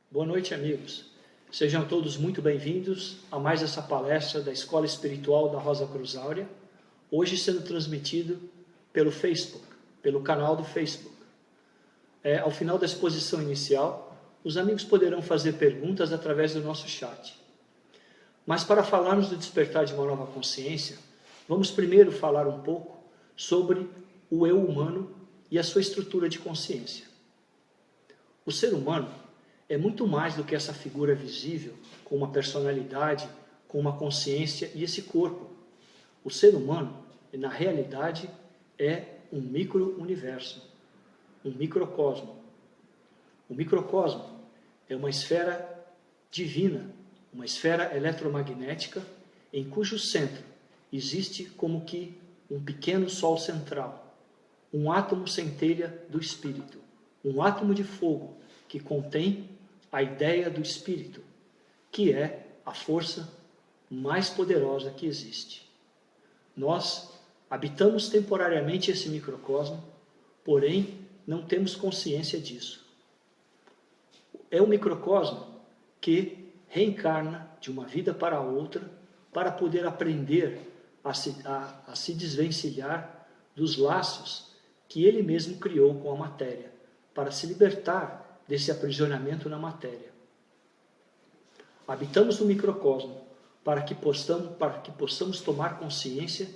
Boa noite, amigos. Sejam todos muito bem-vindos a mais essa palestra da Escola Espiritual da Rosa Cruz Áurea, hoje sendo transmitido pelo Facebook, pelo canal do Facebook. Ao final da exposição inicial, os amigos poderão fazer perguntas através do nosso chat. Mas para falarmos do despertar de uma nova consciência, vamos primeiro falar um pouco sobre o eu humano e a sua estrutura de consciência. O ser humano é muito mais do que essa figura visível, com uma personalidade, com uma consciência e esse corpo. O ser humano, na realidade, é um micro-universo, um microcosmo. O microcosmo é uma esfera divina, uma esfera eletromagnética, em cujo centro existe como que um pequeno sol central, um átomo centelha do espírito, um átomo de fogo que contém a ideia do espírito, que é a força mais poderosa que existe. Nós habitamos temporariamente esse microcosmo, porém não temos consciência disso. É o microcosmo que reencarna de uma vida para outra para poder aprender a se desvencilhar dos laços que ele mesmo criou com a matéria, para se libertar desse aprisionamento na matéria. Habitamos no microcosmo para que possamos tomar consciência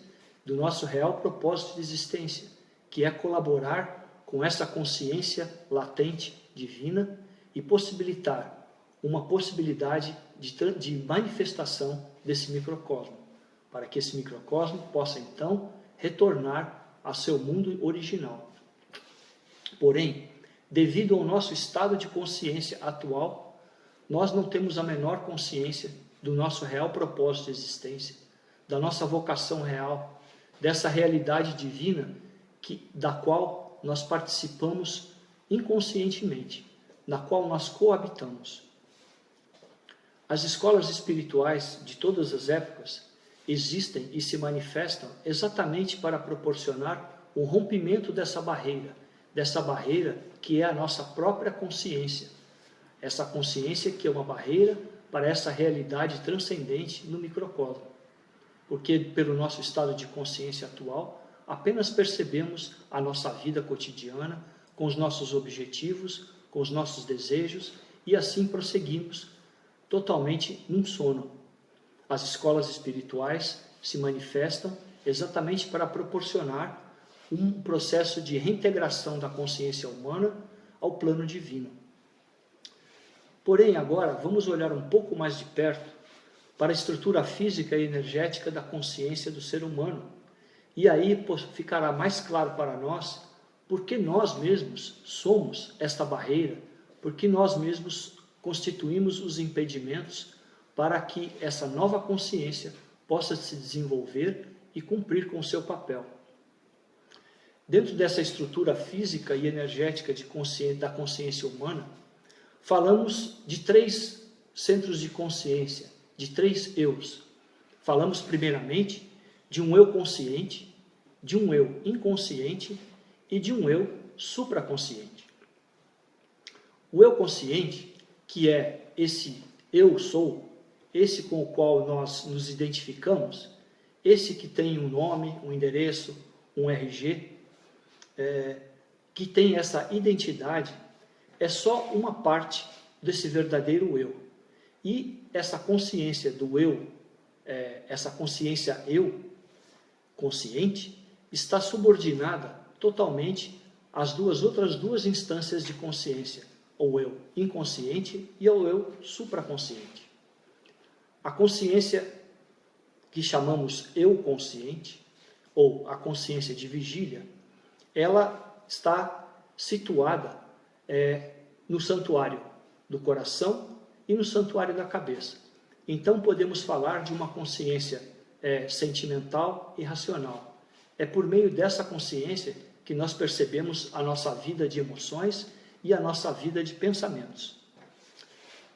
do nosso real propósito de existência, que é colaborar com essa consciência latente divina e possibilitar uma possibilidade de manifestação desse microcosmo, para que esse microcosmo possa então retornar a seu mundo original. Porém, devido ao nosso estado de consciência atual, nós não temos a menor consciência do nosso real propósito de existência, da nossa vocação real, dessa realidade divina da qual nós participamos inconscientemente, na qual nós coabitamos. As escolas espirituais de todas as épocas existem e se manifestam exatamente para proporcionar o rompimento dessa barreira que é a nossa própria consciência. Essa consciência que é uma barreira para essa realidade transcendente no microcosmo. Porque pelo nosso estado de consciência atual, apenas percebemos a nossa vida cotidiana, com os nossos objetivos, com os nossos desejos, e assim prosseguimos totalmente num sono. As escolas espirituais se manifestam exatamente para proporcionar um processo de reintegração da consciência humana ao plano divino. Porém, agora, vamos olhar um pouco mais de perto para a estrutura física e energética da consciência do ser humano. E aí ficará mais claro para nós por que nós mesmos somos esta barreira, por que nós mesmos constituímos os impedimentos para que essa nova consciência possa se desenvolver e cumprir com o seu papel. Dentro dessa estrutura física e energética da consciência humana, falamos de 3 centros de consciência, de 3 eus. Falamos primeiramente de um eu consciente, de um eu inconsciente e de um eu supraconsciente. O eu consciente, que é esse eu sou, esse com o qual nós nos identificamos, esse que tem um nome, um endereço, um RG, que tem essa identidade, é só uma parte desse verdadeiro eu. E essa consciência do eu, essa consciência eu, consciente, está subordinada totalmente às outras duas instâncias de consciência, ao eu inconsciente e ao eu supraconsciente. A consciência que chamamos eu consciente, ou a consciência de vigília, ela está situada no santuário do coração e no santuário da cabeça. Então podemos falar de uma consciência sentimental e racional. É por meio dessa consciência que nós percebemos a nossa vida de emoções e a nossa vida de pensamentos.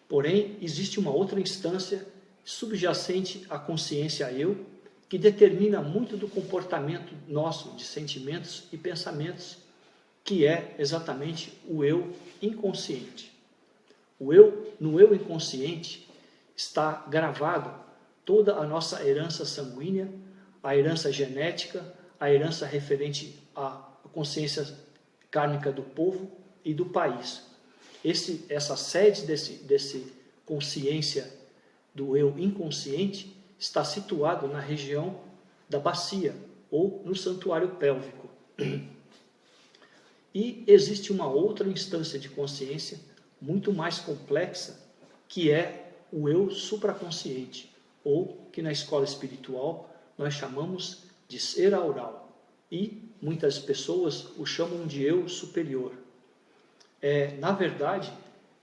Porém, existe uma outra instância subjacente à consciência eu, que determina muito do comportamento nosso de sentimentos e pensamentos, que é exatamente o eu inconsciente. No eu inconsciente está gravado toda a nossa herança sanguínea, a herança genética, a herança referente à consciência kármica do povo e do país. Essa sede desse consciência do eu inconsciente está situado na região da bacia ou no santuário pélvico. E existe uma outra instância de consciência muito mais complexa, que é o eu supraconsciente, ou que na escola espiritual nós chamamos de ser aural, e muitas pessoas o chamam de eu superior. Na verdade,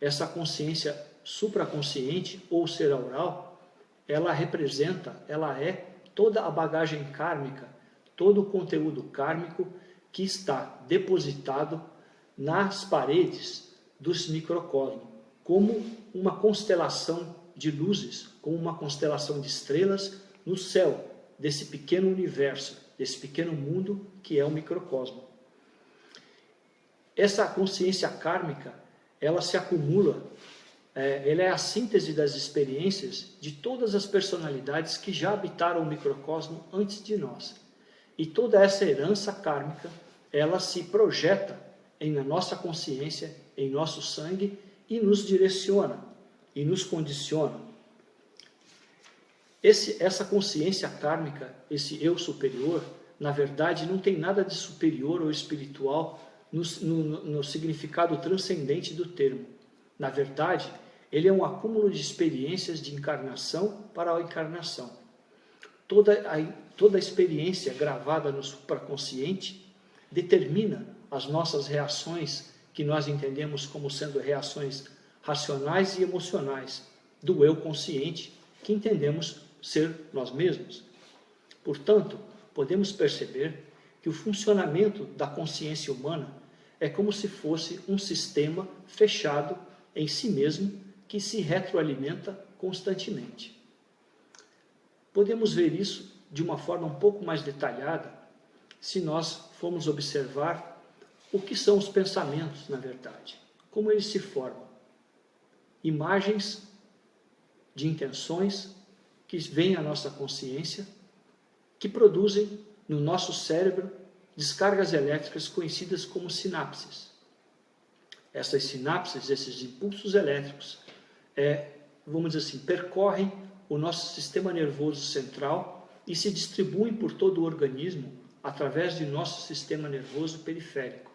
essa consciência supraconsciente ou ser aural, ela é toda a bagagem kármica, todo o conteúdo kármico que está depositado nas paredes dos microcosmos, como uma constelação de luzes, como uma constelação de estrelas no céu desse pequeno universo, desse pequeno mundo que é o microcosmo. Essa consciência kármica, ela se acumula, ela é a síntese das experiências de todas as personalidades que já habitaram o microcosmo antes de nós. E toda essa herança kármica, ela se projeta na nossa consciência, em nosso sangue, e nos direciona, e nos condiciona. Essa consciência kármica, esse eu superior, na verdade, não tem nada de superior ou espiritual no significado transcendente do termo. Na verdade, ele é um acúmulo de experiências de encarnação para a encarnação. Toda a experiência gravada no supraconsciente determina as nossas reações, que nós entendemos como sendo reações racionais e emocionais do eu consciente, que entendemos ser nós mesmos. Portanto, podemos perceber que o funcionamento da consciência humana é como se fosse um sistema fechado em si mesmo, que se retroalimenta constantemente. Podemos ver isso de uma forma um pouco mais detalhada se nós formos observar o que são os pensamentos, na verdade, como eles se formam. Imagens de intenções que vêm à nossa consciência, que produzem no nosso cérebro descargas elétricas conhecidas como sinapses. Essas sinapses, esses impulsos elétricos, vamos dizer assim, percorrem o nosso sistema nervoso central e se distribuem por todo o organismo através de nosso sistema nervoso periférico.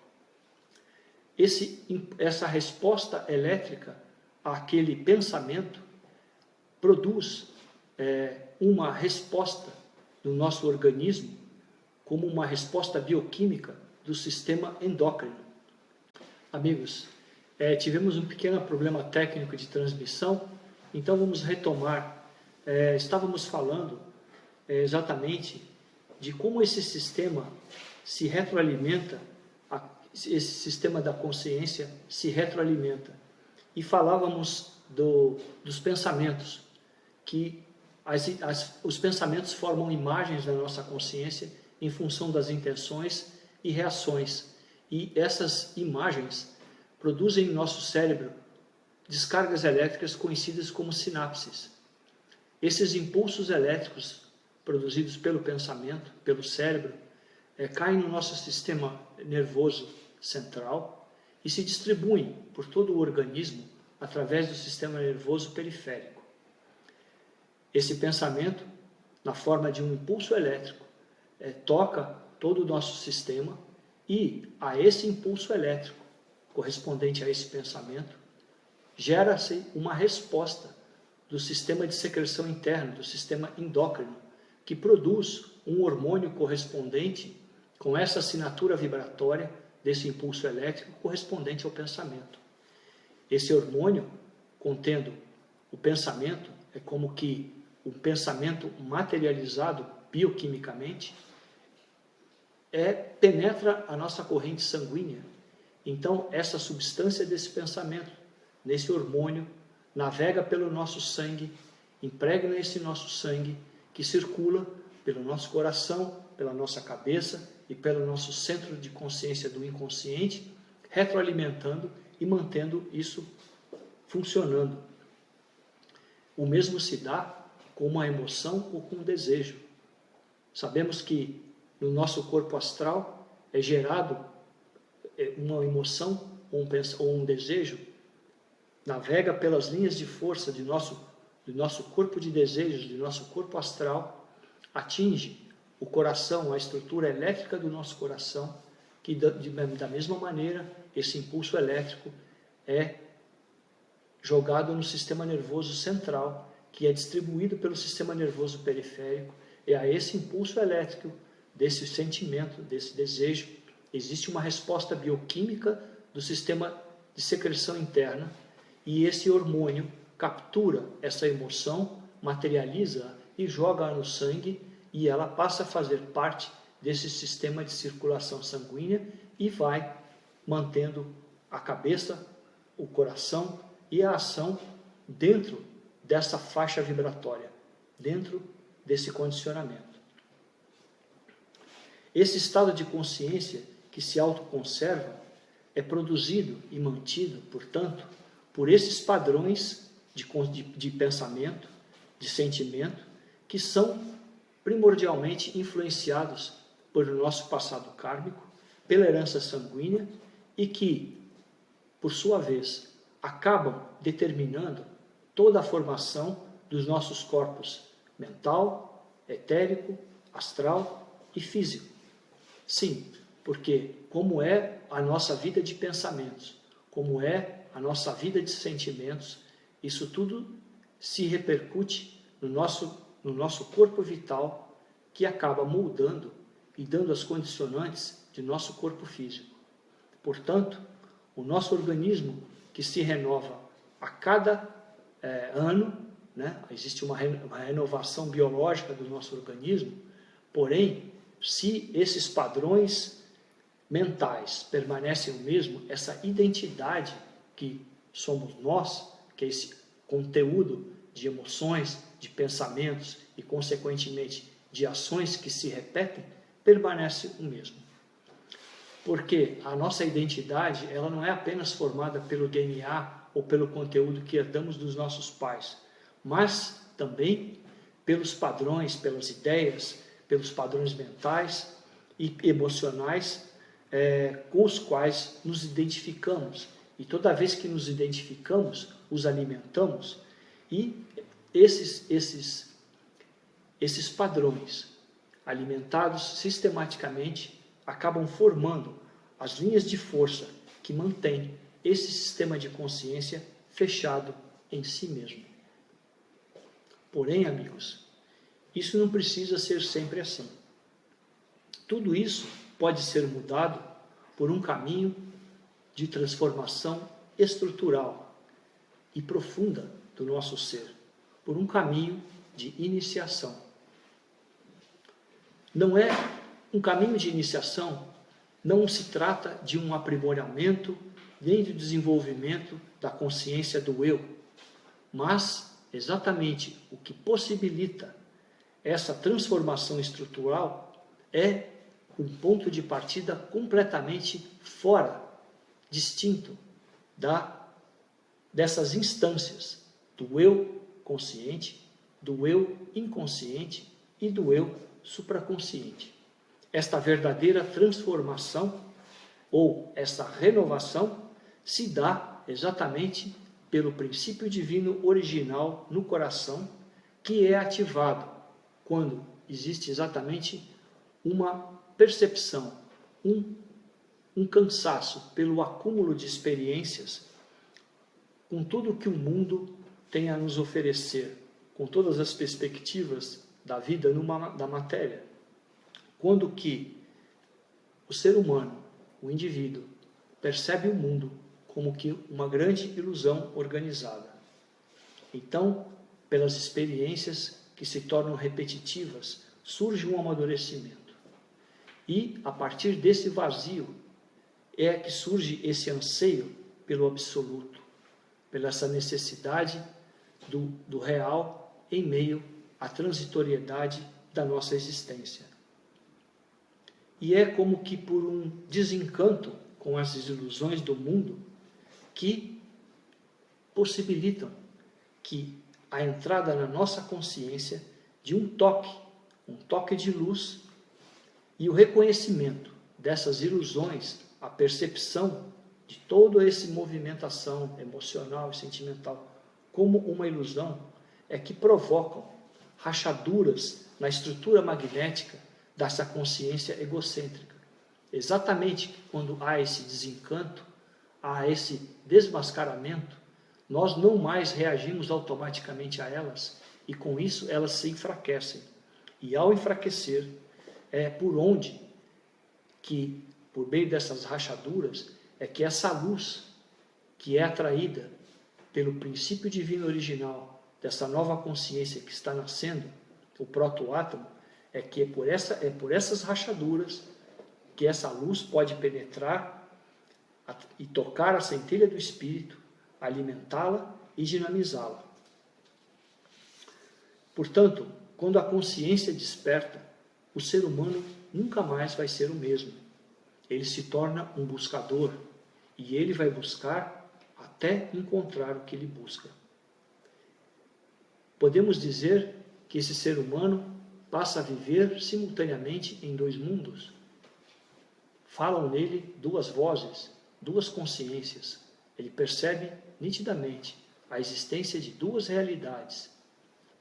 Essa resposta elétrica àquele pensamento produz uma resposta no nosso organismo como uma resposta bioquímica do sistema endócrino. Amigos, tivemos um pequeno problema técnico de transmissão, então vamos retomar. Estávamos falando exatamente de como esse sistema se retroalimenta, esse sistema da consciência se retroalimenta. E falávamos dos pensamentos, que os pensamentos formam imagens na nossa consciência em função das intenções e reações. E essas imagens produzem em nosso cérebro descargas elétricas conhecidas como sinapses. Esses impulsos elétricos produzidos pelo pensamento, pelo cérebro, caem no nosso sistema nervoso central e se distribuem por todo o organismo através do sistema nervoso periférico. Esse pensamento, na forma de um impulso elétrico, toca todo o nosso sistema e a esse impulso elétrico, correspondente a esse pensamento, gera-se uma resposta do sistema de secreção interno, do sistema endócrino, que produz um hormônio correspondente com essa assinatura vibratória desse impulso elétrico correspondente ao pensamento. Esse hormônio, contendo o pensamento, é como que o pensamento materializado bioquimicamente, penetra a nossa corrente sanguínea. Então, essa substância desse pensamento, nesse hormônio, navega pelo nosso sangue, impregna esse nosso sangue, que circula pelo nosso coração, pela nossa cabeça e pelo nosso centro de consciência do inconsciente, retroalimentando e mantendo isso funcionando. O mesmo se dá com uma emoção ou com um desejo. Sabemos que no nosso corpo astral é gerado uma emoção ou um desejo, navega pelas linhas de força do nosso corpo de desejos, do nosso corpo astral, atinge o coração, a estrutura elétrica do nosso coração, que da mesma maneira esse impulso elétrico é jogado no sistema nervoso central, que é distribuído pelo sistema nervoso periférico, e a esse impulso elétrico, desse sentimento, desse desejo, existe uma resposta bioquímica do sistema de secreção interna, e esse hormônio captura essa emoção, materializa e joga no sangue, e ela passa a fazer parte desse sistema de circulação sanguínea e vai mantendo a cabeça, o coração e a ação dentro dessa faixa vibratória, dentro desse condicionamento. Esse estado de consciência que se autoconserva é produzido e mantido, portanto, por esses padrões de pensamento, de sentimento, que são primordialmente influenciados pelo nosso passado kármico, pela herança sanguínea e que, por sua vez, acabam determinando toda a formação dos nossos corpos mental, etérico, astral e físico. Sim, porque como é a nossa vida de pensamentos, como é a nossa vida de sentimentos, isso tudo se repercute no nosso corpo vital, que acaba moldando e dando as condicionantes de nosso corpo físico. Portanto, o nosso organismo, que se renova a cada ano, né? Existe uma renovação biológica do nosso organismo, porém, se esses padrões mentais permanecem o mesmo, essa identidade que somos nós, que é esse conteúdo de emoções, de pensamentos e, consequentemente, de ações que se repetem, permanece o mesmo. Porque a nossa identidade, ela não é apenas formada pelo DNA ou pelo conteúdo que herdamos dos nossos pais, mas também pelos padrões, pelas ideias, pelos padrões mentais e emocionais com os quais nos identificamos. E toda vez que nos identificamos, os alimentamos, e esses padrões alimentados sistematicamente acabam formando as linhas de força que mantêm esse sistema de consciência fechado em si mesmo. Porém, amigos, isso não precisa ser sempre assim. Tudo isso pode ser mudado por um caminho de transformação estrutural e profunda do nosso ser, por um caminho de iniciação. Não é um caminho de iniciação, não se trata de um aprimoramento nem de desenvolvimento da consciência do eu, mas exatamente o que possibilita essa transformação estrutural é um ponto de partida completamente fora, distinto dessas instâncias do eu consciente, do eu inconsciente e do eu supraconsciente. Esta verdadeira transformação ou essa renovação se dá exatamente pelo princípio divino original no coração, que é ativado quando existe exatamente uma percepção, um cansaço pelo acúmulo de experiências com tudo que o mundo tem a nos oferecer, com todas as perspectivas da vida da matéria. Quando que o ser humano, o indivíduo, percebe o mundo como que uma grande ilusão organizada. Então, pelas experiências que se tornam repetitivas, surge um amadurecimento. E, a partir desse vazio, é que surge esse anseio pelo absoluto, pela essa necessidade do real em meio à transitoriedade da nossa existência. E é como que por um desencanto com as ilusões do mundo que possibilitam que a entrada na nossa consciência de um toque de luz, e o reconhecimento dessas ilusões, a percepção de toda essa movimentação emocional e sentimental como uma ilusão, é que provocam rachaduras na estrutura magnética dessa consciência egocêntrica. Exatamente quando há esse desencanto, há esse desmascaramento, nós não mais reagimos automaticamente a elas, e com isso elas se enfraquecem. E ao enfraquecer, é por onde que, por meio dessas rachaduras, é que essa luz que é atraída pelo princípio divino original, dessa nova consciência que está nascendo, o protoátomo, é por essas rachaduras que essa luz pode penetrar e tocar a centelha do espírito, alimentá-la e dinamizá-la. Portanto, quando a consciência desperta, o ser humano nunca mais vai ser o mesmo. Ele se torna um buscador, e ele vai buscar até encontrar o que ele busca. Podemos dizer que esse ser humano passa a viver simultaneamente em dois mundos. Falam nele duas vozes, duas consciências. Ele percebe nitidamente a existência de duas realidades.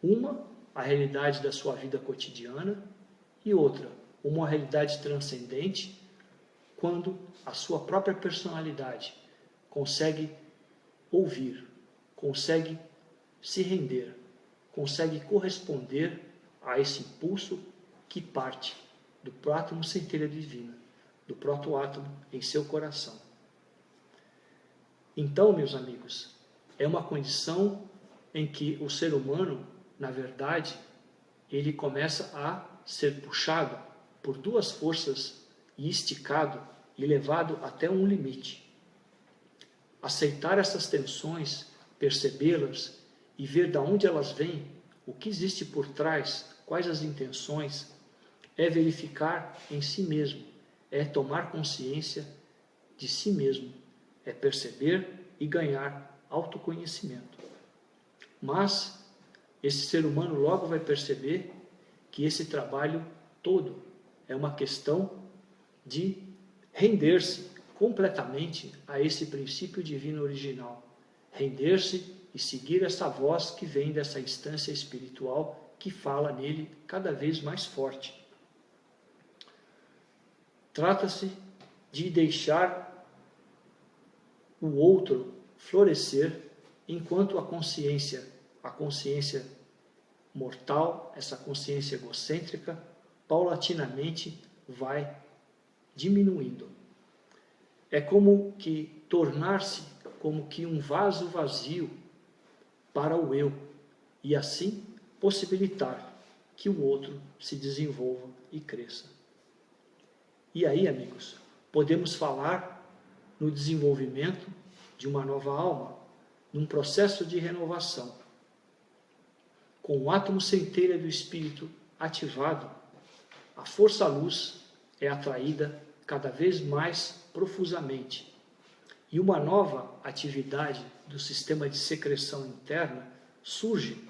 Uma, a realidade da sua vida cotidiana, e outra, uma realidade transcendente, quando a sua própria personalidade consegue ouvir, consegue se render, consegue corresponder a esse impulso que parte do átomo centelha divina, do protoátomo em seu coração. Então, meus amigos, é uma condição em que o ser humano, na verdade, ele começa a ser puxado por duas forças e esticado e levado até um limite. Aceitar essas tensões, percebê-las e ver de onde elas vêm, o que existe por trás, quais as intenções, é verificar em si mesmo, é tomar consciência de si mesmo, é perceber e ganhar autoconhecimento. Mas esse ser humano logo vai perceber que esse trabalho todo é uma questão de render-se completamente a esse princípio divino original, render-se e seguir essa voz que vem dessa instância espiritual que fala nele cada vez mais forte. Trata-se de deixar o outro florescer enquanto a consciência mortal, essa consciência egocêntrica, paulatinamente vai diminuindo. É como que tornar-se como que um vaso vazio para o eu, e assim possibilitar que o outro se desenvolva e cresça. E aí, amigos, podemos falar no desenvolvimento de uma nova alma, num processo de renovação. Com o átomo centelha do espírito ativado, a força-luz é atraída cada vez mais profusamente, e uma nova atividade do sistema de secreção interna surge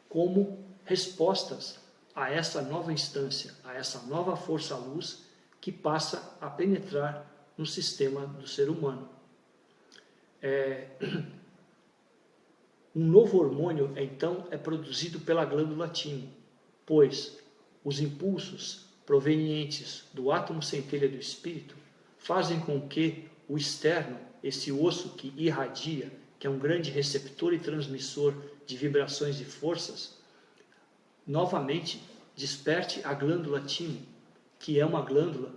como respostas a essa nova instância, a essa nova força-luz que passa a penetrar no sistema do ser humano. Um novo hormônio, então, é produzido pela glândula timo, pois os impulsos provenientes do átomo centelha do espírito fazem com que o externo, esse osso que irradia, que é um grande receptor e transmissor de vibrações e forças, novamente desperte a glândula timo, que é uma glândula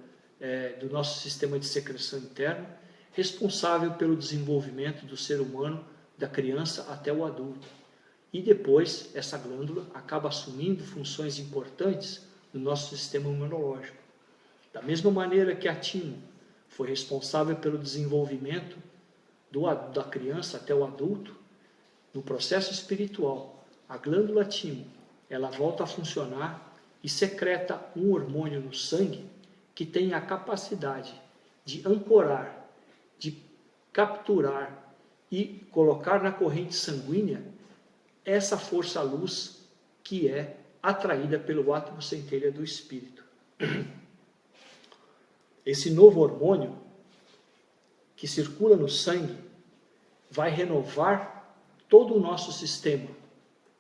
do nosso sistema de secreção interno, responsável pelo desenvolvimento do ser humano, da criança até o adulto. E depois, essa glândula acaba assumindo funções importantes no nosso sistema imunológico. Da mesma maneira que a timo foi responsável pelo desenvolvimento da criança até o adulto, no processo espiritual, a glândula timo, ela volta a funcionar e secreta um hormônio no sangue que tem a capacidade de ancorar, de capturar, e colocar na corrente sanguínea essa força-luz que é atraída pelo átomo centelha do espírito. Esse novo hormônio que circula no sangue vai renovar todo o nosso sistema.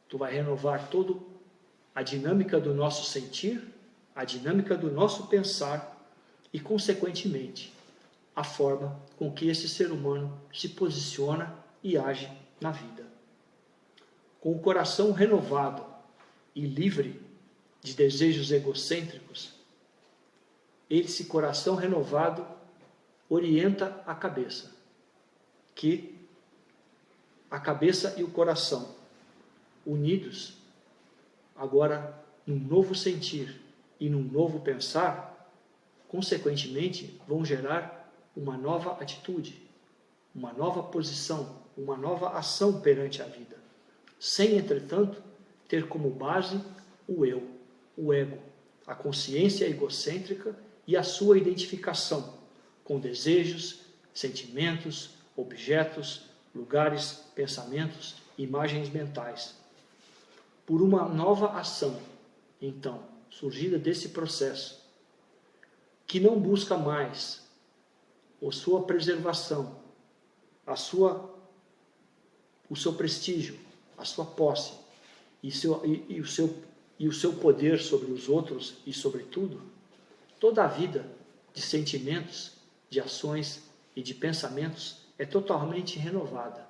Tu vai renovar toda a dinâmica do nosso sentir, a dinâmica do nosso pensar e, consequentemente, a forma com que esse ser humano se posiciona e age na vida. Com o coração renovado e livre de desejos egocêntricos, esse coração renovado orienta a cabeça, que a cabeça e o coração, unidos, agora num novo sentir e num novo pensar, consequentemente vão gerar uma nova atitude, uma nova posição, uma nova ação perante a vida, sem, entretanto, ter como base o eu, o ego, a consciência egocêntrica e a sua identificação com desejos, sentimentos, objetos, lugares, pensamentos, imagens mentais. Por uma nova ação, então, surgida desse processo, que não busca mais a sua preservação, o seu prestígio, a sua posse e o seu poder sobre os outros e sobre tudo, toda a vida de sentimentos, de ações e de pensamentos é totalmente renovada.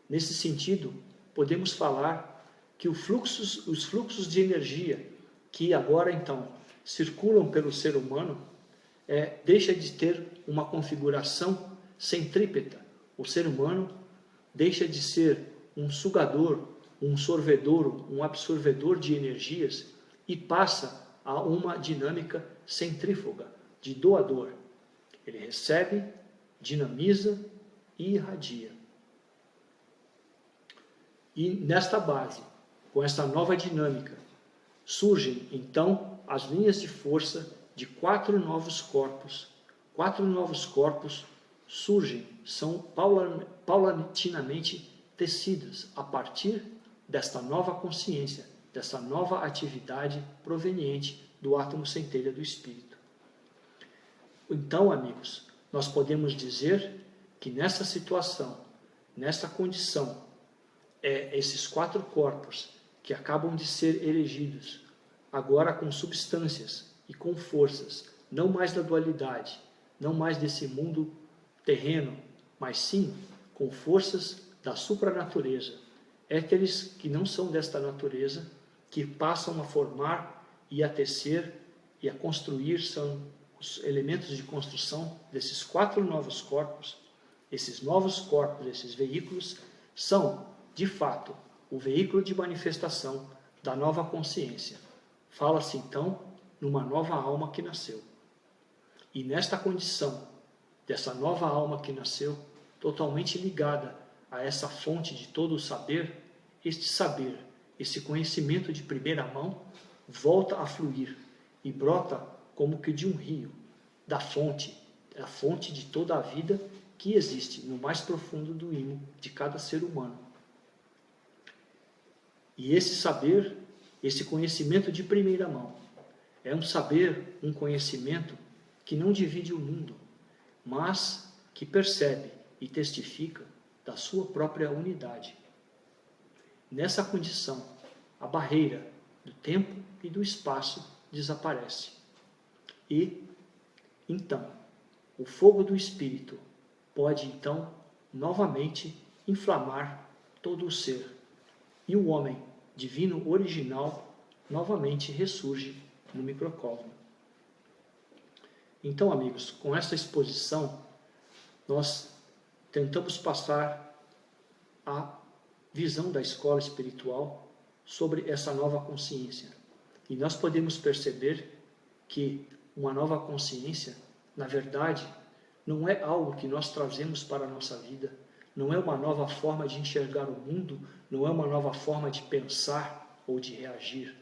Nesse sentido, podemos falar que os fluxos de energia que agora então circulam pelo ser humano deixa de ter uma configuração centrípeta. O ser humano deixa de ser um sugador, um sorvedor, um absorvedor de energias e passa a uma dinâmica centrífuga, de doador. Ele recebe, dinamiza e irradia. E nesta base, com esta nova dinâmica, surgem então as linhas de força de 4 novos corpos. 4 novos corpos surgem, são paulatinamente tecidos a partir desta nova consciência, dessa nova atividade proveniente do átomo centelha do espírito. Então, amigos, nós podemos dizer que nessa situação, nessa condição, esses 4 corpos que acabam de ser erigidos, agora com substâncias e com forças, não mais da dualidade, não mais desse mundo terreno, mas sim com forças da supranatureza, éteres que não são desta natureza, que passam a formar e a tecer e a construir, são os elementos de construção desses 4 novos corpos. Esses novos corpos, esses veículos, são, de fato, o veículo de manifestação da nova consciência. Fala-se, então, numa nova alma que nasceu. E nesta condição, dessa nova alma que nasceu, totalmente ligada a essa fonte de todo o saber, esse conhecimento de primeira mão, volta a fluir e brota como que de um rio, da fonte, a fonte de toda a vida que existe no mais profundo do ímã de cada ser humano. E esse saber, esse conhecimento de primeira mão, é um saber, um conhecimento que não divide o mundo, mas que percebe e testifica da sua própria unidade. Nessa condição, a barreira do tempo e do espaço desaparece. E, então, o fogo do Espírito pode, então, novamente inflamar todo o ser. E o homem divino original novamente ressurge no microcosmo. Então, amigos, com esta exposição, nós tentamos passar a visão da escola espiritual sobre essa nova consciência. E nós podemos perceber que uma nova consciência, na verdade, não é algo que nós trazemos para a nossa vida, não é uma nova forma de enxergar o mundo, não é uma nova forma de pensar ou de reagir,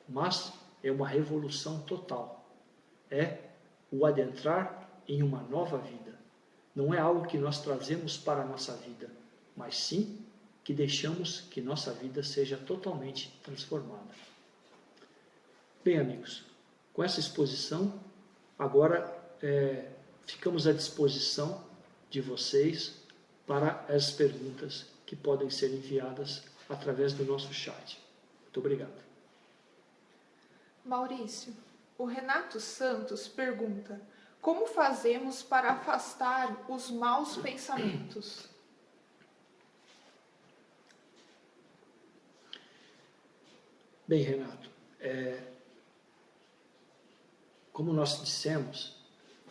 mas é uma revolução total. É o adentrar em uma nova vida. não é algo que nós trazemos para a nossa vida, mas sim que deixamos que nossa vida seja totalmente transformada. Bem, amigos, com essa exposição, agora ficamos à disposição de vocês para as perguntas que podem ser enviadas através do nosso chat. Muito obrigado. Maurício, o Renato Santos pergunta: como fazemos para afastar os maus pensamentos? Bem, Renato, como nós dissemos,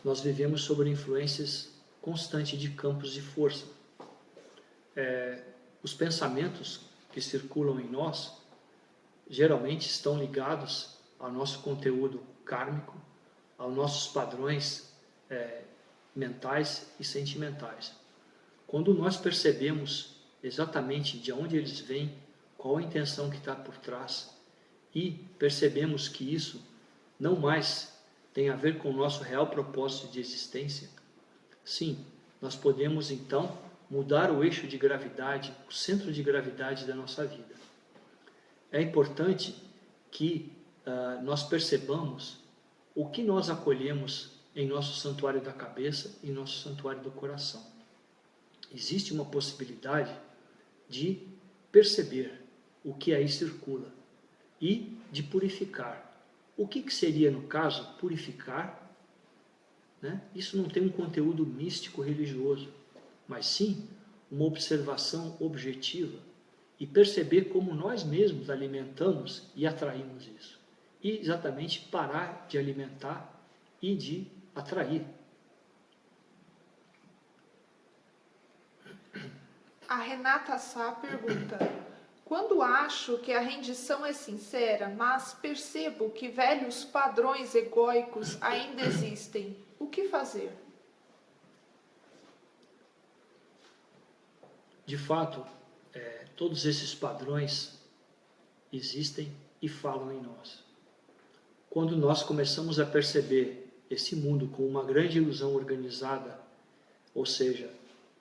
nós vivemos sob influências constantes de campos de força. Os pensamentos que circulam em nós geralmente estão ligados ao nosso conteúdo kármico, aos nossos padrões mentais e sentimentais. Quando nós percebemos exatamente de onde eles vêm, qual a intenção que está por trás, e percebemos que isso não mais tem a ver com o nosso real propósito de existência, sim, nós podemos então mudar o eixo de gravidade, o centro de gravidade da nossa vida. É importante que nós percebamos o que nós acolhemos em nosso santuário da cabeça e nosso santuário do coração. Existe uma possibilidade de perceber o que aí circula e de purificar. O que seria, no caso, purificar? Isso não tem um conteúdo místico religioso, mas sim uma observação objetiva e perceber como nós mesmos alimentamos e atraímos isso. E exatamente parar de alimentar e de atrair. A Renata Sá pergunta: quando acho que a rendição é sincera, mas percebo que velhos padrões egóicos ainda existem, o que fazer? De fato, todos esses padrões existem e falam em nós. Quando nós começamos a perceber esse mundo como uma grande ilusão organizada, ou seja,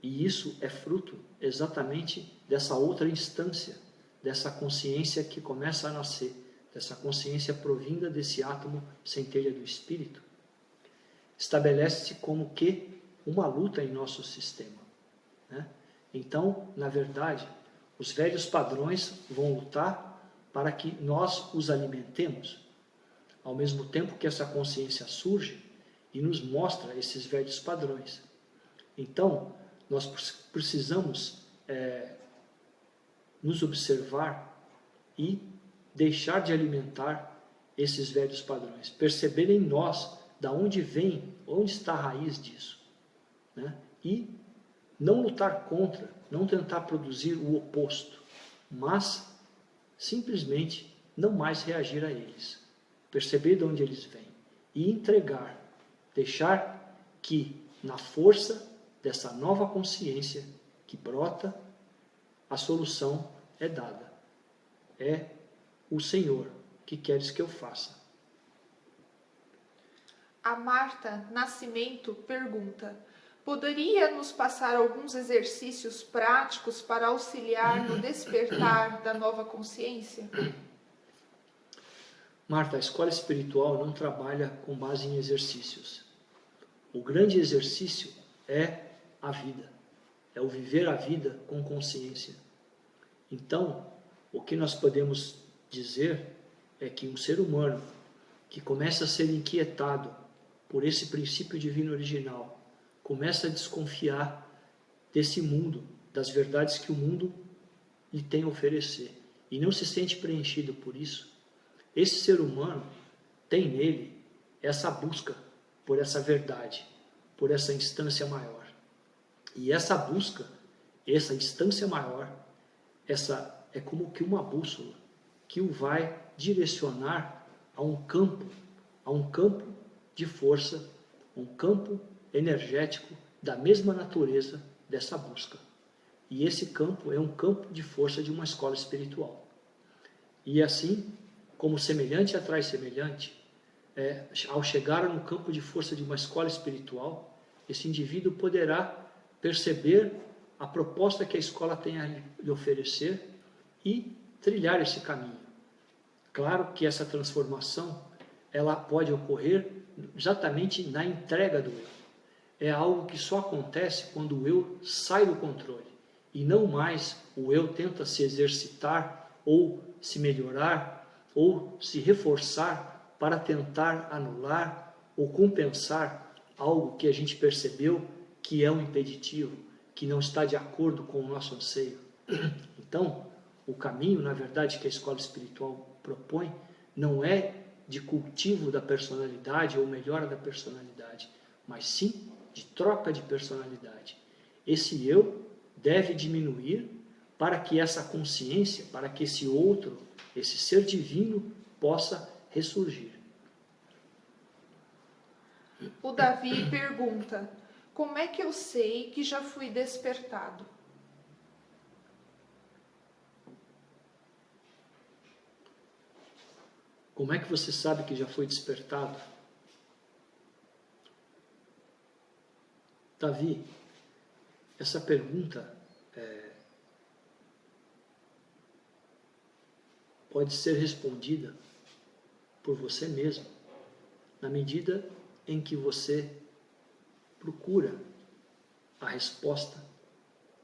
e isso é fruto exatamente dessa outra instância, dessa consciência que começa a nascer, dessa consciência provinda desse átomo centelha do espírito, estabelece-se como que uma luta em nosso sistema. Então, na verdade, os velhos padrões vão lutar para que nós os alimentemos, ao mesmo tempo que essa consciência surge e nos mostra esses velhos padrões. Então, nós precisamos nos observar e deixar de alimentar esses velhos padrões, perceber em nós da onde vem, onde está a raiz disso, e não lutar contra, não tentar produzir o oposto, mas simplesmente não mais reagir a eles, perceber de onde eles vêm e entregar, deixar que na força dessa nova consciência que brota, a solução é dada. É o Senhor que queres que eu faça. A Marta Nascimento pergunta: poderia nos passar alguns exercícios práticos para auxiliar no despertar da nova consciência? Marta, a escola espiritual não trabalha com base em exercícios. O grande exercício é a vida, é o viver a vida com consciência. Então, o que nós podemos dizer é que um ser humano que começa a ser inquietado por esse princípio divino original, começa a desconfiar desse mundo, das verdades que o mundo lhe tem a oferecer, e não se sente preenchido por isso, esse ser humano tem nele essa busca por essa verdade, por essa instância maior. E essa busca, essa instância maior, essa é como que uma bússola que o vai direcionar a um campo de força, um campo energético da mesma natureza dessa busca. E esse campo é um campo de força de uma escola espiritual. E assim, como semelhante atrai semelhante, ao chegar no campo de força de uma escola espiritual, esse indivíduo poderá perceber a proposta que a escola tem a lhe oferecer e trilhar esse caminho. Claro que essa transformação ela pode ocorrer exatamente na entrega do eu. É algo que só acontece quando o eu sai do controle e não mais o eu tenta se exercitar ou se melhorar ou se reforçar para tentar anular ou compensar algo que a gente percebeu que é um impeditivo, que não está de acordo com o nosso anseio. Então, o caminho, na verdade, que a escola espiritual propõe não é de cultivo da personalidade ou melhora da personalidade, mas sim de troca de personalidade. Esse eu deve diminuir para que essa consciência, para que esse outro, esse ser divino, possa ressurgir. O Davi pergunta: como é que eu sei que já fui despertado? Como é que você sabe que já foi despertado? Davi, essa pergunta pode ser respondida por você mesmo, na medida em que você procura a resposta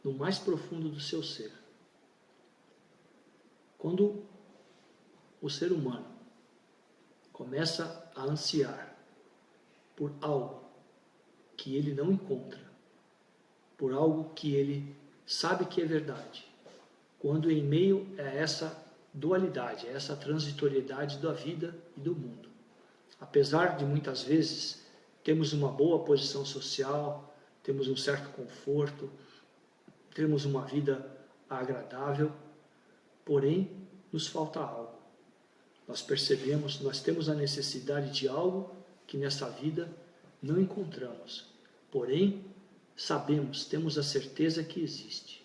no mais profundo do seu ser. Quando o ser humano começa a ansiar por algo que ele não encontra, por algo que ele sabe que é verdade, quando em meio a essa dualidade, a essa transitoriedade da vida e do mundo, apesar de muitas vezes termos uma boa posição social, temos um certo conforto, temos uma vida agradável, porém nos falta algo. Nós percebemos, nós temos a necessidade de algo que nessa vida não encontramos, porém sabemos, temos a certeza que existe,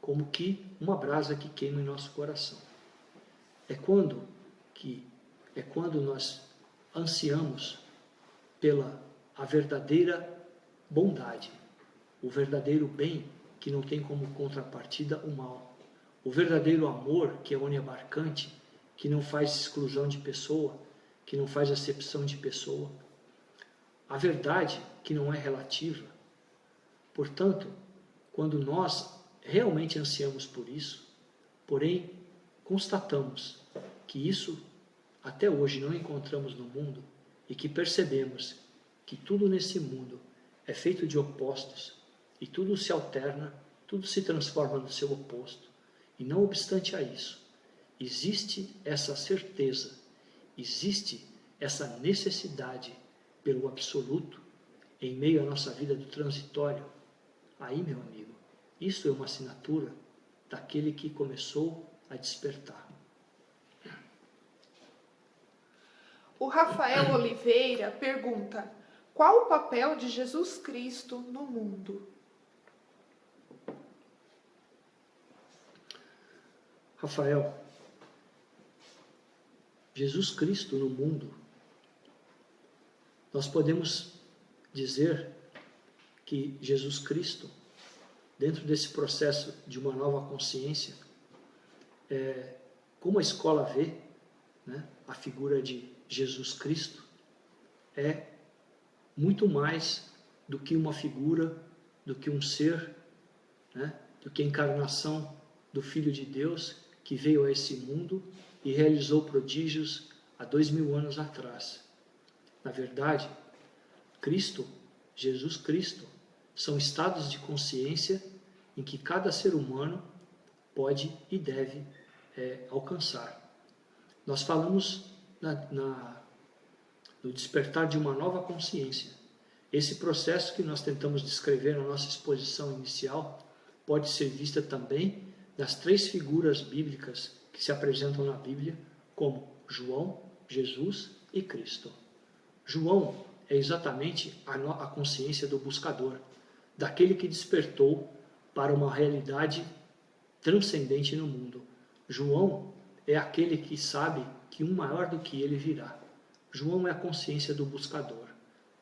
como que uma brasa que queima em nosso coração. É quando nós ansiamos pela a verdadeira bondade, o verdadeiro bem que não tem como contrapartida o mal, o verdadeiro amor que é oniabarcante, que não faz exclusão de pessoa, que não faz acepção de pessoa, a verdade que não é relativa. Portanto, quando nós realmente ansiamos por isso, porém constatamos que isso até hoje não encontramos no mundo e que percebemos que tudo nesse mundo é feito de opostos e tudo se alterna, tudo se transforma no seu oposto. E não obstante a isso, existe essa certeza, existe essa necessidade pelo absoluto em meio à nossa vida do transitório. Aí, meu amigo, isso é uma assinatura daquele que começou a despertar. O Rafael Oliveira pergunta: qual o papel de Jesus Cristo no mundo? Rafael, Jesus Cristo no mundo, nós podemos dizer que Jesus Cristo, dentro desse processo de uma nova consciência, como a escola vê, né, a figura de Jesus Cristo é muito mais do que uma figura, do que um ser, né, do que a encarnação do Filho de Deus que veio a esse mundo e realizou prodígios há 2000 anos atrás. Na verdade, Cristo, Jesus Cristo, são estados de consciência em que cada ser humano pode e deve alcançar. Nós falamos no despertar de uma nova consciência. Esse processo que nós tentamos descrever na nossa exposição inicial pode ser vista também das 3 figuras bíblicas que se apresentam na Bíblia, como João, Jesus e Cristo. João é exatamente a consciência do buscador, daquele que despertou para uma realidade transcendente no mundo. João é aquele que sabe que um maior do que ele virá. João é a consciência do buscador,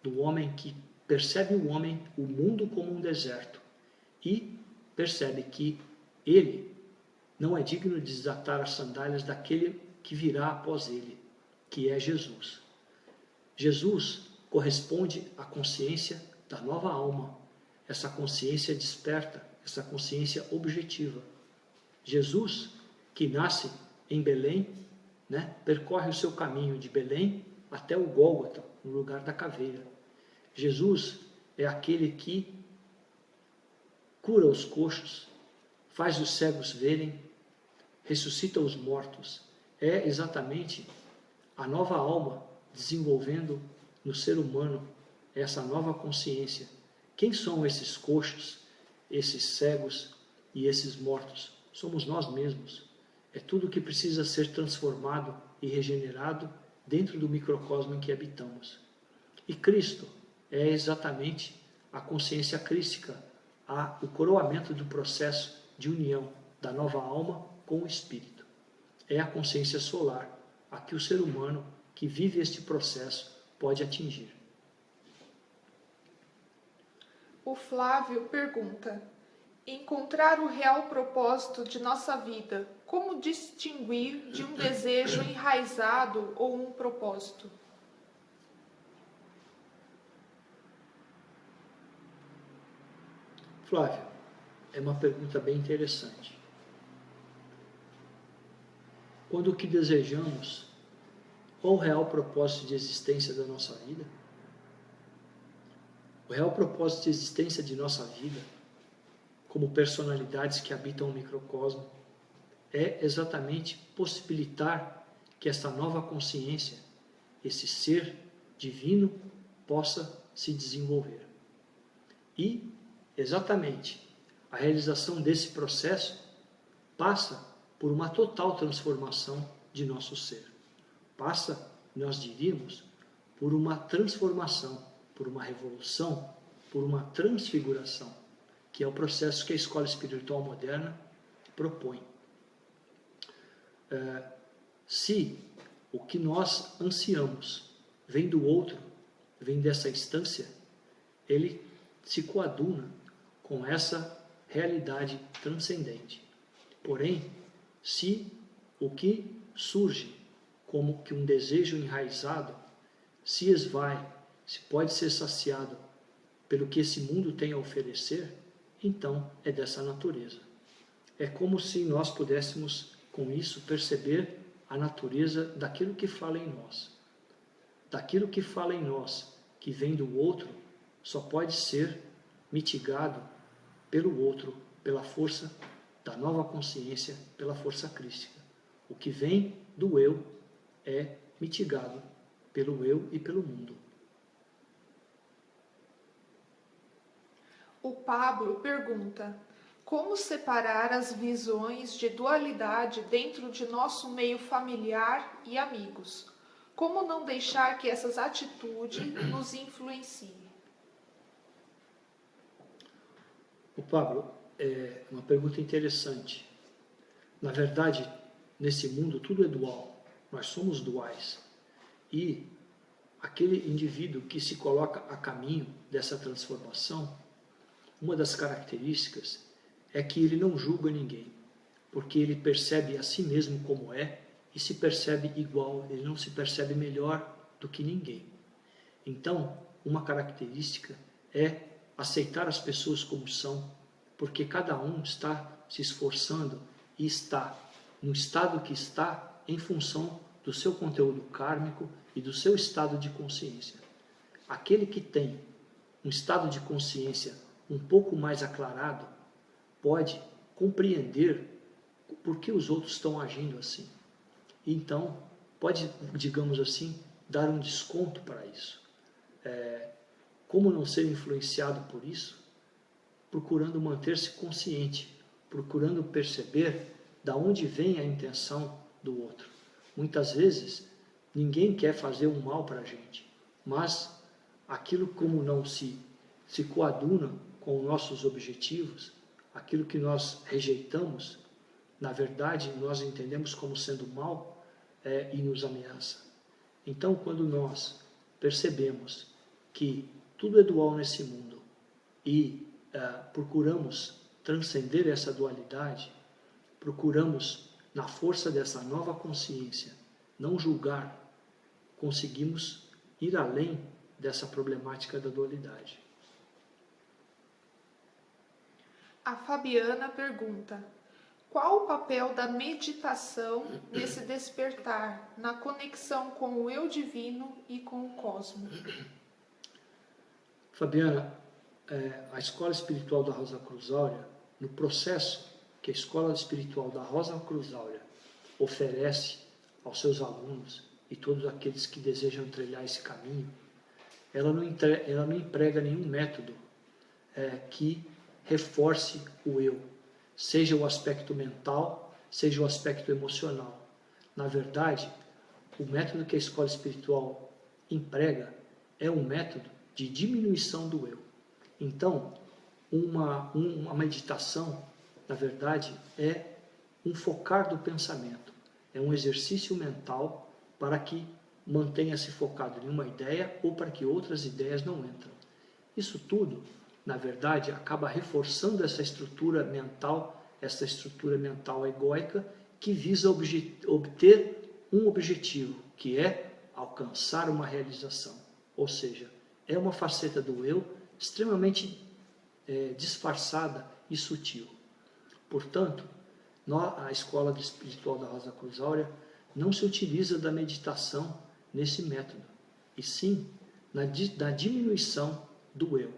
do homem que percebe o homem, o mundo como um deserto e percebe que ele não é digno de desatar as sandálias daquele que virá após ele, que é Jesus. Jesus corresponde à consciência da nova alma, essa consciência desperta, essa consciência objetiva. Jesus, que nasce em Belém, percorre o seu caminho de Belém até o Gólgota, no lugar da caveira. Jesus é aquele que cura os coxos, faz os cegos verem, ressuscita os mortos. É exatamente a nova alma desenvolvendo no ser humano essa nova consciência. Quem são esses coxos, esses cegos e esses mortos? Somos nós mesmos. É tudo que precisa ser transformado e regenerado dentro do microcosmo em que habitamos. E Cristo é exatamente a consciência crística, o coroamento do processo de união da nova alma com o espírito. É a consciência solar, a que o ser humano que vive este processo pode atingir. O Flávio pergunta: encontrar o real propósito de nossa vida, como distinguir de um desejo enraizado ou um propósito? Flávio, é uma pergunta bem interessante. Quando o que desejamos, qual o real propósito de existência da nossa vida? O real propósito de existência de nossa vida, como personalidades que habitam o microcosmo, é exatamente possibilitar que essa nova consciência, esse ser divino, possa se desenvolver. E, exatamente, a realização desse processo passa por uma total transformação de nosso ser. Passa, nós diríamos, por uma transformação, por uma revolução, por uma transfiguração, que é o processo que a escola espiritual moderna propõe. Se o que nós ansiamos vem do outro, vem dessa instância, ele se coaduna com essa realidade transcendente. Porém, se o que surge como que um desejo enraizado se esvai, se pode ser saciado pelo que esse mundo tem a oferecer, então é dessa natureza. É como se nós pudéssemos, com isso, perceber a natureza daquilo que fala em nós. Daquilo que fala em nós, que vem do outro, só pode ser mitigado pelo outro, pela força da nova consciência, pela força crística. O que vem do eu é mitigado pelo eu e pelo mundo. O Pablo pergunta: como separar as visões de dualidade dentro de nosso meio familiar e amigos? Como não deixar que essas atitudes nos influenciem? O Pablo, é uma pergunta interessante. Na verdade, nesse mundo tudo é dual. Nós somos duais. E aquele indivíduo que se coloca a caminho dessa transformação, uma das características é que ele não julga ninguém, porque ele percebe a si mesmo como é e se percebe igual, ele não se percebe melhor do que ninguém. Então, uma característica é aceitar as pessoas como são, porque cada um está se esforçando e está no estado que está em função do seu conteúdo kármico e do seu estado de consciência. Aquele que tem um estado de consciência um pouco mais aclarado pode compreender por que os outros estão agindo assim. Então, pode, digamos assim, dar um desconto para isso. Como não ser influenciado por isso? Procurando manter-se consciente, procurando perceber da onde vem a intenção do outro. Muitas vezes, ninguém quer fazer um mal para a gente, mas aquilo como não se coaduna com nossos objetivos, aquilo que nós rejeitamos, na verdade, nós entendemos como sendo mal e nos ameaça. Então, quando nós percebemos que tudo é dual nesse mundo e procuramos transcender essa dualidade, procuramos, na força dessa nova consciência, não julgar, conseguimos ir além dessa problemática da dualidade. A Fabiana pergunta: qual o papel da meditação nesse despertar, na conexão com o eu divino e com o cosmos? Fabiana, a Escola Espiritual da Rosa Cruz Áurea, no processo que a Escola Espiritual da Rosa Cruz Áurea oferece aos seus alunos e todos aqueles que desejam trilhar esse caminho, ela não emprega nenhum método que reforce o eu, seja o aspecto mental, seja o aspecto emocional. Na verdade, o método que a escola espiritual emprega é um método de diminuição do eu. Então, uma meditação, na verdade, é um focar do pensamento, é um exercício mental para que mantenha-se focado em uma ideia ou para que outras ideias não entram. Isso tudo, na verdade, acaba reforçando essa estrutura mental egóica que visa obter um objetivo, que é alcançar uma realização. Ou seja, é uma faceta do eu extremamente disfarçada e sutil. Portanto, a Escola Espiritual da Rosa Cruz Áurea não se utiliza da meditação nesse método, e sim da diminuição do eu,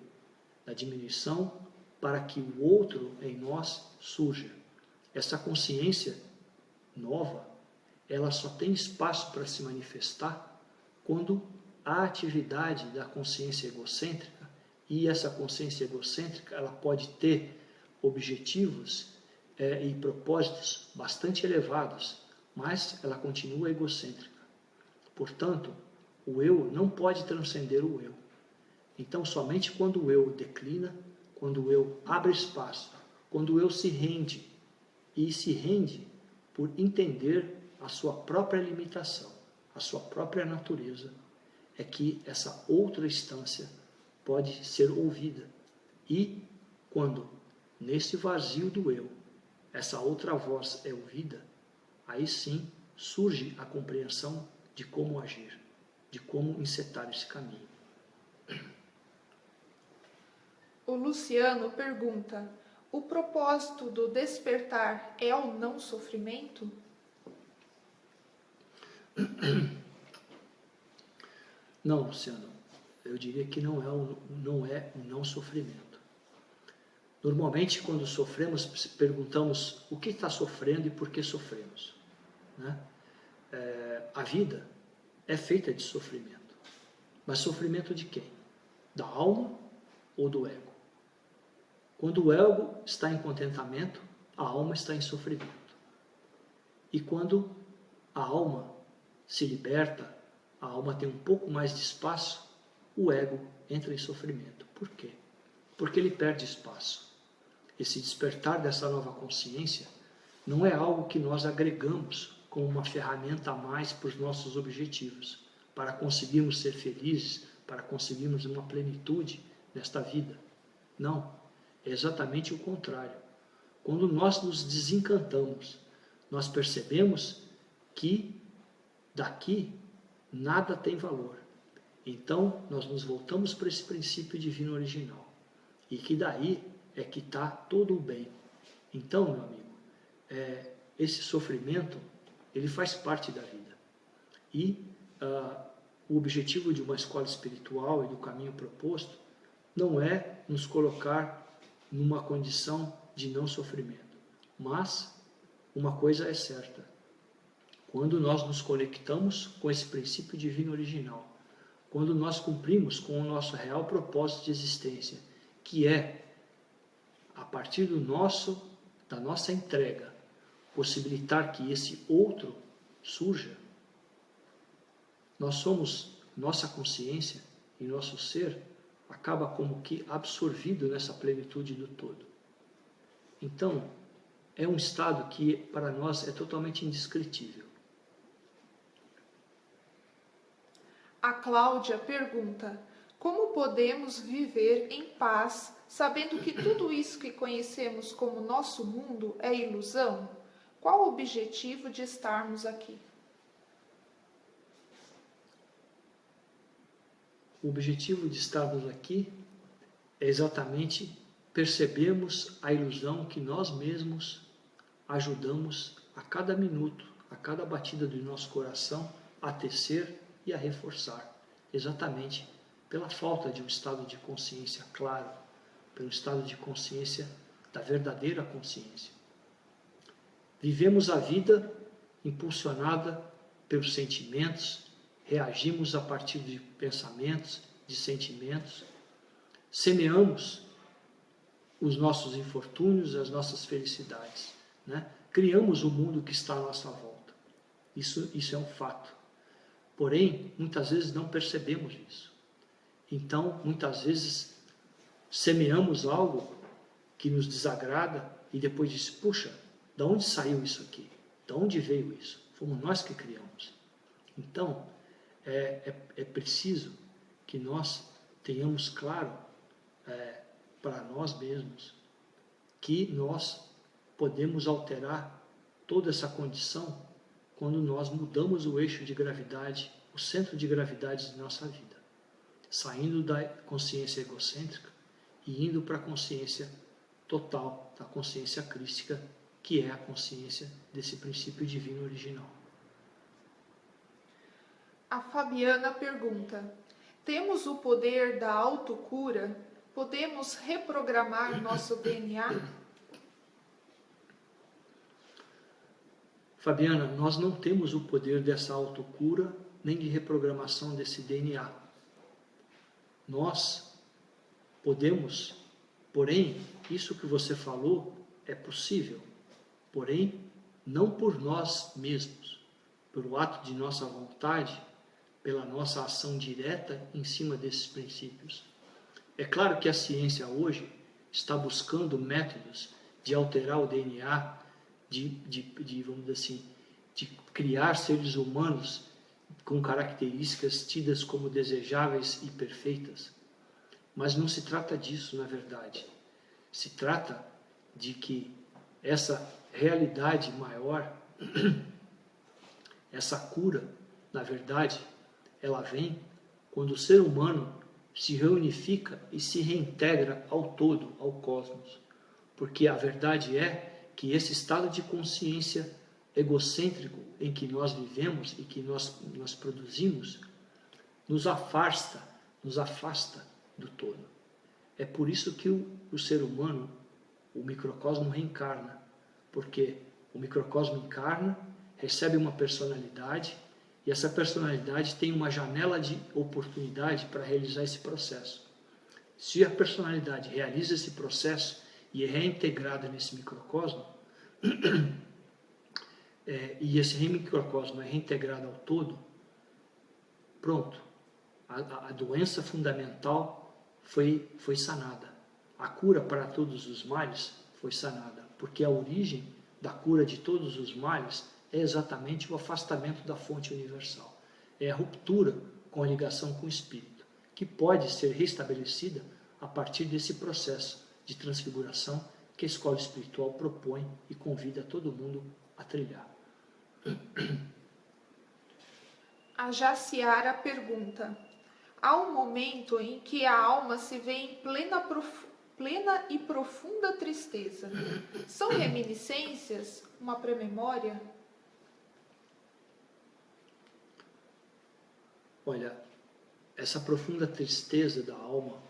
da diminuição para que o outro em nós surja. Essa consciência nova, ela só tem espaço para se manifestar quando a atividade da consciência egocêntrica, e essa consciência egocêntrica, ela pode ter objetivos e propósitos bastante elevados, mas ela continua egocêntrica. Portanto, o eu não pode transcender o eu. Então, somente quando o eu declina, quando o eu abre espaço, quando o eu se rende, e se rende por entender a sua própria limitação, a sua própria natureza, é que essa outra instância pode ser ouvida. E quando, nesse vazio do eu, essa outra voz é ouvida, aí sim surge a compreensão de como agir, de como encetar esse caminho. O Luciano pergunta: o propósito do despertar é o não sofrimento? Não, Luciano, eu diria que não é o não sofrimento. Normalmente, quando sofremos, perguntamos o que está sofrendo e por que sofremos. Né? A vida é feita de sofrimento. Mas sofrimento de quem? Da alma ou do ego? Quando o ego está em contentamento, a alma está em sofrimento. E quando a alma se liberta, a alma tem um pouco mais de espaço, o ego entra em sofrimento. Por quê? Porque ele perde espaço. Esse despertar dessa nova consciência não é algo que nós agregamos como uma ferramenta a mais para os nossos objetivos, para conseguirmos ser felizes, para conseguirmos uma plenitude nesta vida. Não, é exatamente o contrário. Quando nós nos desencantamos, nós percebemos que daqui nada tem valor. Então, nós nos voltamos para esse princípio divino original. E que daí é que está todo o bem. Então, meu amigo, esse sofrimento, ele faz parte da vida. E o objetivo de uma escola espiritual e do caminho proposto não é nos colocar numa condição de não sofrimento. Mas uma coisa é certa: quando nós nos conectamos com esse princípio divino original, quando nós cumprimos com o nosso real propósito de existência, que é, a partir da nossa entrega, possibilitar que esse outro surja, nossa consciência e nosso ser acaba como que absorvido nessa plenitude do todo. Então, é um estado que para nós é totalmente indescritível. A Cláudia pergunta: Como podemos viver em paz, sabendo que tudo isso que conhecemos como nosso mundo é ilusão? Qual o objetivo de estarmos aqui? O objetivo de estarmos aqui é exatamente percebermos a ilusão que nós mesmos ajudamos a cada minuto, a cada batida do nosso coração a tecer e a reforçar, exatamente pela falta de um estado de consciência claro, pelo estado de consciência da verdadeira consciência. Vivemos a vida impulsionada pelos sentimentos, reagimos a partir de pensamentos, de sentimentos, semeamos os nossos infortúnios, as nossas felicidades, né? Criamos o mundo que está à nossa volta. Isso é um fato. Porém, muitas vezes não percebemos isso. Então, muitas vezes, semeamos algo que nos desagrada e depois diz, puxa, de onde saiu isso aqui? De onde veio isso? Fomos nós que criamos. Então, é preciso que nós tenhamos claro para nós mesmos que nós podemos alterar toda essa condição quando nós mudamos o eixo de gravidade, o centro de gravidade de nossa vida, saindo da consciência egocêntrica e indo para a consciência total, da consciência crística, que é a consciência desse princípio divino original. A Fabiana pergunta: temos o poder da autocura? Podemos reprogramar nosso DNA? Fabiana, nós não temos o poder dessa autocura nem de reprogramação desse DNA. Nós podemos, porém, isso que você falou é possível, porém, não por nós mesmos, pelo ato de nossa vontade, pela nossa ação direta em cima desses princípios. É claro que a ciência hoje está buscando métodos de alterar o DNA, vamos dizer assim, de criar seres humanos com características tidas como desejáveis e perfeitas. Mas não se trata disso, na verdade. Se trata de que essa realidade maior, essa cura, na verdade, ela vem quando o ser humano se reunifica e se reintegra ao todo, ao cosmos. Porque a verdade é que esse estado de consciência egocêntrico em que nós vivemos e que nós produzimos, nos afasta do todo. É por isso que o ser humano, o microcosmo reencarna, porque o microcosmo encarna, recebe uma personalidade, e essa personalidade tem uma janela de oportunidade para realizar esse processo. Se a personalidade realiza esse processo e é reintegrada nesse microcosmo, e esse microcosmo é reintegrado ao todo, pronto, a doença fundamental foi sanada. A cura para todos os males foi sanada, porque a origem da cura de todos os males é exatamente o afastamento da fonte universal. É a ruptura com a ligação com o espírito, que pode ser restabelecida a partir desse processo de transfiguração que a escola espiritual propõe e convida todo mundo a trilhar. A Jaciara pergunta: há um momento em que a alma se vê em plena e profunda tristeza. São reminiscências? Uma prememória? Olha, essa profunda tristeza da alma,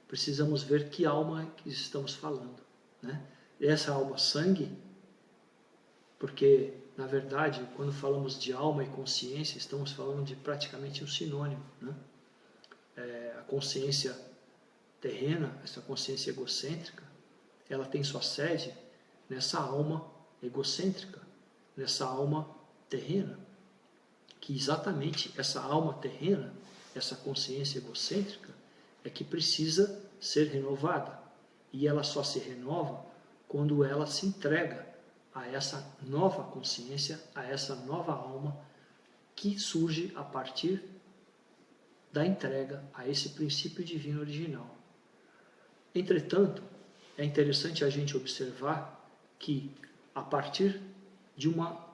precisamos ver que alma que estamos falando, né? Essa alma sangue, porque, na verdade, quando falamos de alma e consciência, estamos falando de praticamente um sinônimo, né? A consciência terrena, essa consciência egocêntrica, ela tem sua sede nessa alma egocêntrica, nessa alma terrena, que exatamente essa alma terrena, essa consciência egocêntrica, é que precisa ser renovada. E ela só se renova quando ela se entrega a essa nova consciência, a essa nova alma que surge a partir da entrega a esse princípio divino original. Entretanto, é interessante a gente observar que, a partir de uma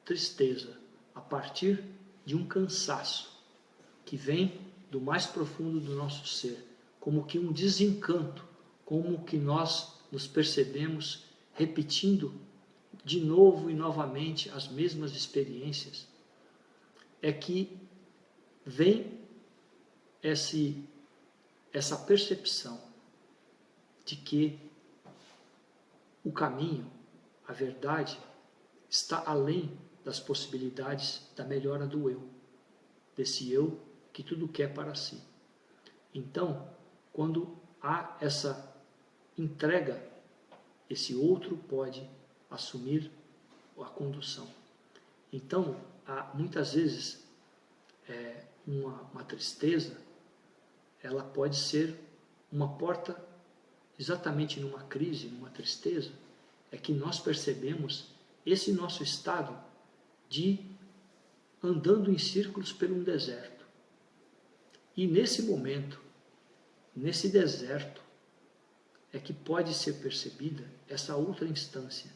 tristeza, a partir de um cansaço que vem do mais profundo do nosso ser, como que um desencanto, como que nós nos percebemos repetindo de novo e novamente as mesmas experiências, é que vem essa percepção de que o caminho, a verdade, está além das possibilidades da melhora do eu, desse eu que tudo quer para si. Então, quando há essa entrega, esse outro pode assumir a condução. Então, há muitas vezes uma tristeza, ela pode ser uma porta, exatamente numa crise, numa tristeza, é que nós percebemos esse nosso estado de andando em círculos por um deserto. E nesse momento, nesse deserto, é que pode ser percebida essa outra instância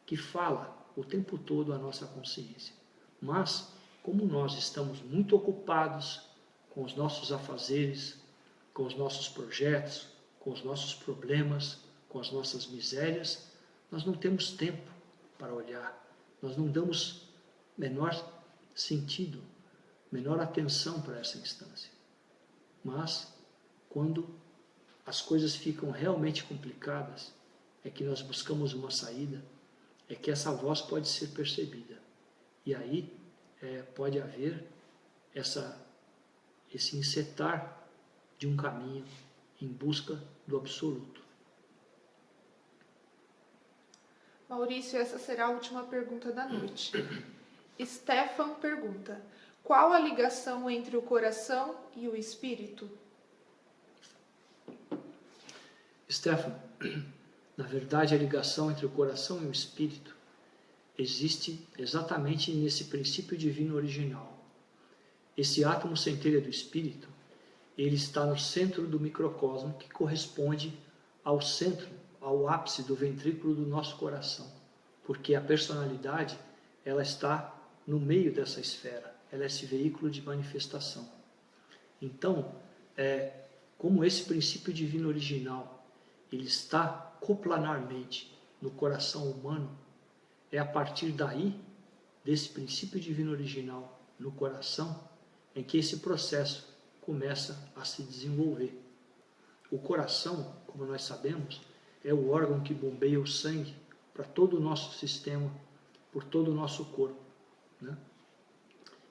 que fala o tempo todo a nossa consciência. Mas, como nós estamos muito ocupados com os nossos afazeres, com os nossos projetos, com os nossos problemas, com as nossas misérias, nós não temos tempo para olhar, nós não damos menor sentido, menor atenção para essa instância. Mas, quando as coisas ficam realmente complicadas, é que nós buscamos uma saída, é que essa voz pode ser percebida. E aí pode haver esse encetar de um caminho em busca do absoluto. Maurício, essa será a última pergunta da noite. Stefan pergunta: qual a ligação entre o coração e o espírito? Stefan, na verdade a ligação entre o coração e o espírito existe exatamente nesse princípio divino original. Esse átomo centelha do espírito, ele está no centro do microcosmo, que corresponde ao centro, ao ápice do ventrículo do nosso coração, porque a personalidade, ela está no meio dessa esfera, ela é esse veículo de manifestação. Então, como esse princípio divino original, ele está coplanarmente no coração humano, é a partir daí, desse princípio divino original no coração, em que esse processo começa a se desenvolver. O coração, como nós sabemos, é o órgão que bombeia o sangue para todo o nosso sistema, por todo o nosso corpo, né?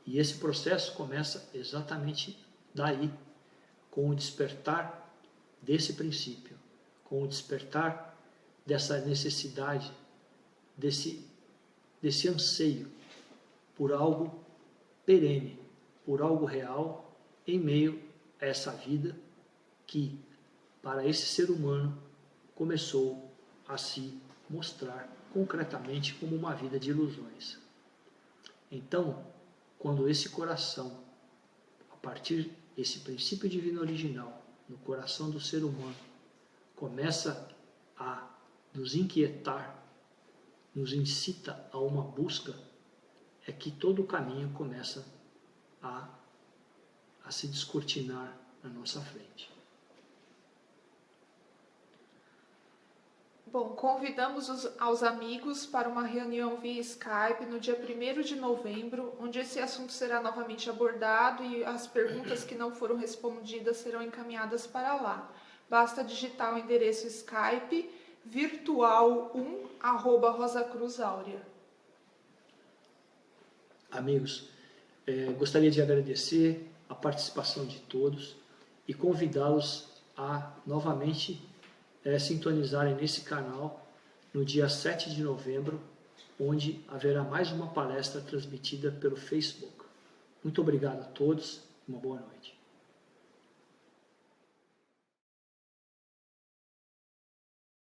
E esse processo começa exatamente daí, com o despertar desse princípio, com o despertar dessa necessidade, desse anseio por algo perene, por algo real, em meio a essa vida que, para esse ser humano, começou a se mostrar concretamente como uma vida de ilusões. Então, quando esse coração, a partir desse princípio divino original, no coração do ser humano, começa a nos inquietar, nos incita a uma busca, é que todo o caminho começa a se descortinar na nossa frente. Bom, convidamos aos amigos para uma reunião via Skype no dia 1º de novembro, onde esse assunto será novamente abordado e as perguntas que não foram respondidas serão encaminhadas para lá. Basta digitar o endereço Skype virtual1@rosacruzaurea. Amigos, gostaria de agradecer a participação de todos e convidá-los a novamente sintonizarem nesse canal no dia 7 de novembro, onde haverá mais uma palestra transmitida pelo Facebook. Muito obrigado a todos, uma boa noite.